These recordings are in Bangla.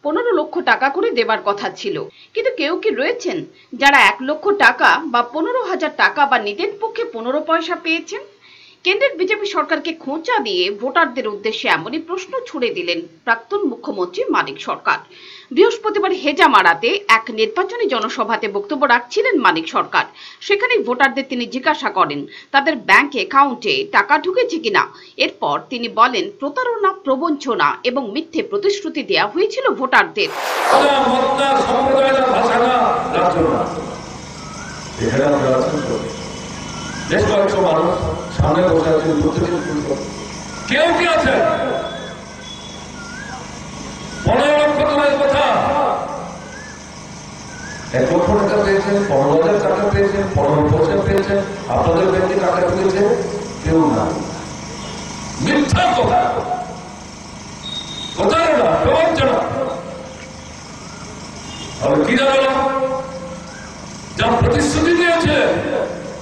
15 লক্ষ টাকা করে দেবার কথা ছিল, কিন্তু কেউ কি রয়েছেন যারা 1 লক্ষ টাকা বা 15,000 টাকা বা নিটের পক্ষে 15 পয়সা পেয়েছেন? কেন্দ্রের বিজেপি সরকারকে খোঁচা দিয়ে ভোটারদের উদ্দেশ্যে এমনই প্রশ্ন ছুড়ে দিলেন প্রাক্তন মুখ্যমন্ত্রী মানিক সরকার। বৃহস্পতিবার হেজামারাতে এক নির্বাচনী জনসভাতে বক্তব্য রাখছিলেন মানিক সরকার। সেখানে ভোটারদের তিনি জিজ্ঞাসা করেন তাদের ব্যাংক অ্যাকাউন্টে টাকা ঢুকেছে কিনা। এরপর তিনি বলেন প্রতারণা, প্রবঞ্চনা এবং মিথ্যে প্রতিশ্রুতি দেওয়া হয়েছিল ভোটারদের। বেশ কয়েকশো মানুষ সামনে বসে আছেন, কেউ কি আছে 15 লক্ষ টাকার কথা, 1 লক্ষ টাকা পেয়েছেন, 15,000 টাকা পেয়েছেন, 15% পেয়েছেন, আপনাদের ব্যাংকে টাকা ঢুকেছে, কেউ না। মিথ্যা কথা, প্রতারণা, প্রবঞ্চনা। আর কি জানালাম, যা প্রতিশ্রুতি দিয়েছে,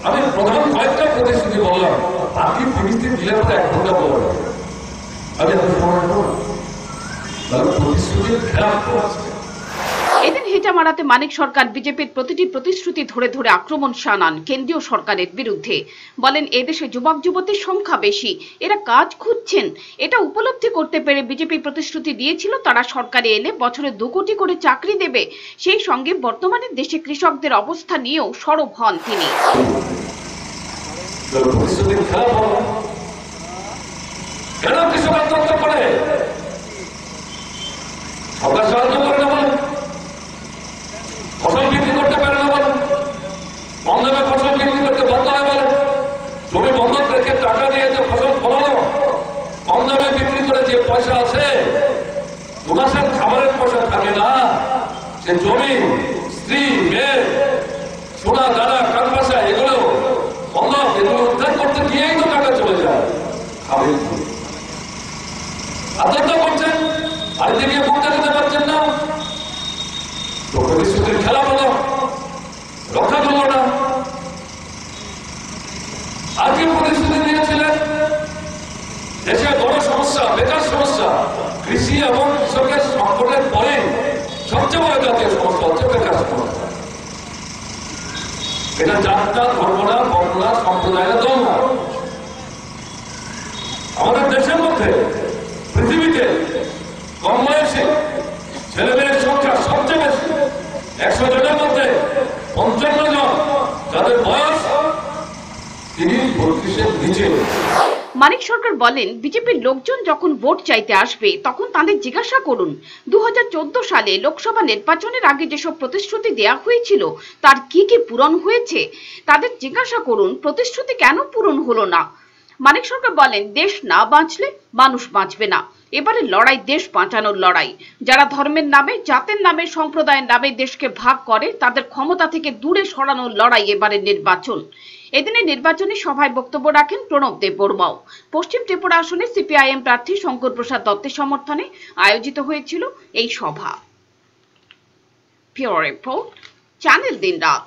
আমি প্রধান কয়েকটা প্রতিশ্রুতি বললাম, বাকি প্রতিশ্রুতি দিলে তো 1 ঘন্টা বলবো, আমি এখন সময় নেব না, প্রতিশ্রুতির খেলাপ করছে। এদিন হেজামারাতে মানিক সরকার বিজেপির প্রতিটি প্রতিশ্রুতি ধরে ধরে আক্রমণ শানান কেন্দ্রীয় সরকারের বিরুদ্ধে। বলেন এদেশে যুবক যুবতীর সংখ্যা বেশি, এরা কাজ খুঁজছেন। এটা উপলব্ধি করতে পেরে বিজেপি প্রতিশ্রুতি দিয়েছিল তারা সরকারে এলে বছরে 2 কোটি করে চাকরি দেবে। সেই সঙ্গে বর্তমানে দেশে কৃষকদের অবস্থা নিয়েও সরব হন তিনি। কেন কৃষক আত্মহত্যা করে? সরকার সাহায্য করে না বলেন, ফসল বিক্রি করতে পারে না বলেন, কম দামে ফসল বিক্রি করতে বন্ধ হয় বলেন, জমি বন্ধক রেখে টাকা দিয়ে যে ফসল ফলানো, কম দামে বিক্রি করে যে পয়সা আছে, 2 মাসের খাবারের পয়সা থাকে না, সে জমি, স্ত্রী, মেয়ে, সোনা, দানা, কাঠ পয়সা, এগুলো বন্ধক, এগুলো উদ্ধার করতে গিয়েই তো টাকা চলে যায়। খাবেন আত্মহত্যা করছেন, বাড়িতে গিয়ে ভোট দিতে পারছেন না, তো প্রতিশ্রুতির খেলা হলো, রক্ষা করলো না। আজকে প্রতিশ্রুতি দিয়েছিলেন দেশে বড় সমস্যা বেকার সমস্যা, কৃষি এবং কৃষকের সংকটের পরে সবচেয়ে বড় জাতীয় সমস্যা হচ্ছে বেকার সমস্যা। এটা জাতটা, ধর্মনা, বর্ণনা, সম্প্রদায়ের দল না। আমাদের দেশের মধ্যে, পৃথিবীতে কম বয়সে ছেলে মেয়ের সংখ্যা সবচেয়ে বেশি। 100 জনের মধ্যে 55 জন যাদের বয়স 30-32-এর নিচে। মানিক সরকার বলেন বিজেপির লোকজন যখন ভোট চাইতে আসবে তখন তাদের জিজ্ঞাসা করুন 2014 সালে লোকসভা নির্বাচনের আগে যেসব প্রতিশ্রুতি দেওয়া হয়েছিল তার কি কি পূরণ হয়েছে। তাদের জিজ্ঞাসা করুন প্রতিশ্রুতি কেন পূরণ হলো না। মানিক সরকার বলেন দেশ না বাঁচলে মানুষ বাঁচবে না। এবারে লড়াই দেশ বাঁচানোর লড়াই। যারা ধর্মের নামে, জাতের নামে, সম্প্রদায়ের নামে দেশকে ভাগ করে তাদের ক্ষমতা থেকে দূরে সরানোর লড়াই এবারের নির্বাচন। এদিনে নির্বাচনী সভায় বক্তব্য রাখেন প্রণব দেববর্মাও। পশ্চিম ত্রিপুরা আসনে সিপিআইএম প্রার্থী শঙ্কর প্রসাদ দত্তের সমর্থনে আয়োজিত হয়েছিল এই সভা। ব্যুরো রিপোর্ট, চ্যানেল দিনরাত।